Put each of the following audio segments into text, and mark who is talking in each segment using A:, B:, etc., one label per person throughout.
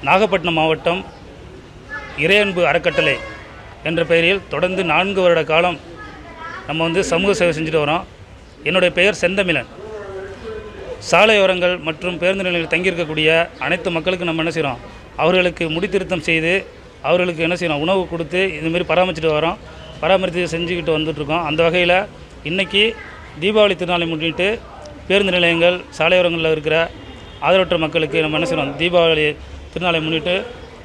A: நாகப்பட்டினம் மாவட்டம் இறையன்பு அறக்கட்டளை என்ற பெயரில் தொடர்ந்து 4 வருட காலம் நம்ம சமூக சேவை செஞ்சுட்டு வரோம். என்னுடைய பெயர் செந்தமிழன். சாலையோரங்கள் மற்றும் பேருந்து நிலையங்களில் தங்கியிருக்கக்கூடிய அனைத்து மக்களுக்கு நம்ம என்ன செய்கிறோம், அவர்களுக்கு முடித்திருத்தம் செய்து அவர்களுக்கு என்ன செய்யணும், உணவு கொடுத்து இதுமாரி பராமரிச்சுட்டு வரோம். பராமரித்து செஞ்சுக்கிட்டு வந்துட்டுருக்கோம். அந்த வகையில் இன்றைக்கி தீபாவளி திருநாளை முன்னிட்டு பேருந்து நிலையங்கள் சாலையோரங்களில் இருக்கிற ஆதரவற்ற மக்களுக்கு நம்ம என்ன செய்யணும், தீபாவளி திருநாளை முன்னிட்டு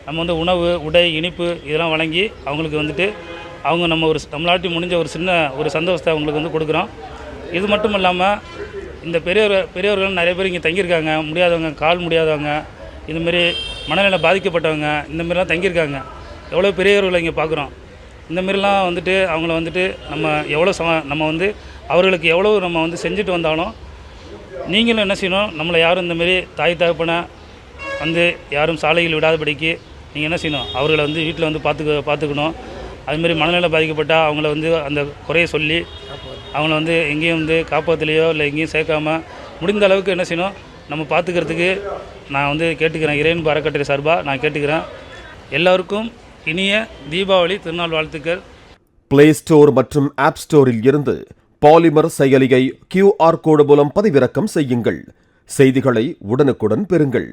A: நம்ம உணவு, உடை, இனிப்பு இதெல்லாம் வழங்கி அவங்களுக்கு அவங்க நம்ம நம்மளாட்டி முடிஞ்ச ஒரு சின்ன ஒரு சந்தோஷத்தை அவங்களுக்கு கொடுக்குறோம். இது மட்டும் இல்லாமல் இந்த பெரியவர்கள் நிறைய பேர் இங்கே தங்கியிருக்காங்க. முடியாதவங்க, கால் முடியாதவங்க, இதுமாரி மனநிலை பாதிக்கப்பட்டவங்க இந்தமாரிலாம் தங்கியிருக்காங்க. எவ்வளோ பெரியவர்களை இங்கே பார்க்குறோம். இந்தமாரிலாம் அவங்கள நம்ம எவ்வளோ நம்ம அவர்களுக்கு எவ்வளோ நம்ம செஞ்சுட்டு வந்தாலும் நீங்களும் என்ன செய்யணும், நம்மளை யாரும் இந்தமாரி தாய் தகப்பனை யாரும் சாலையில் விடாதபடிக்கு நீங்கள் என்ன செய்யணும், அவர்களை வீட்டில் பார்த்துக்கணும். அதுமாரி மனநிலை பாதிக்கப்பட்டால் அவங்கள அந்த குறையை சொல்லி அவங்கள எங்கேயும் காப்பகத்திலையோ இல்லை எங்கேயும் சேர்க்காமல் முடிந்த அளவுக்கு என்ன செய்யணும், நம்ம பார்த்துக்கிறதுக்கு நான் கேட்டுக்கிறேன். இறையன்பு அறக்கட்டளை சார்பாக நான் கேட்டுக்கிறேன். எல்லோருக்கும் இனிய தீபாவளி திருநாள் வாழ்த்துக்கள்.
B: பிளே ஸ்டோர் மற்றும் ஆப் ஸ்டோரில் இருந்து பாலிமர் செயலியை QR கோடு மூலம் பதிவிறக்கம் செய்யுங்கள். செய்திகளை உடனுக்குடன் பெறுங்கள்.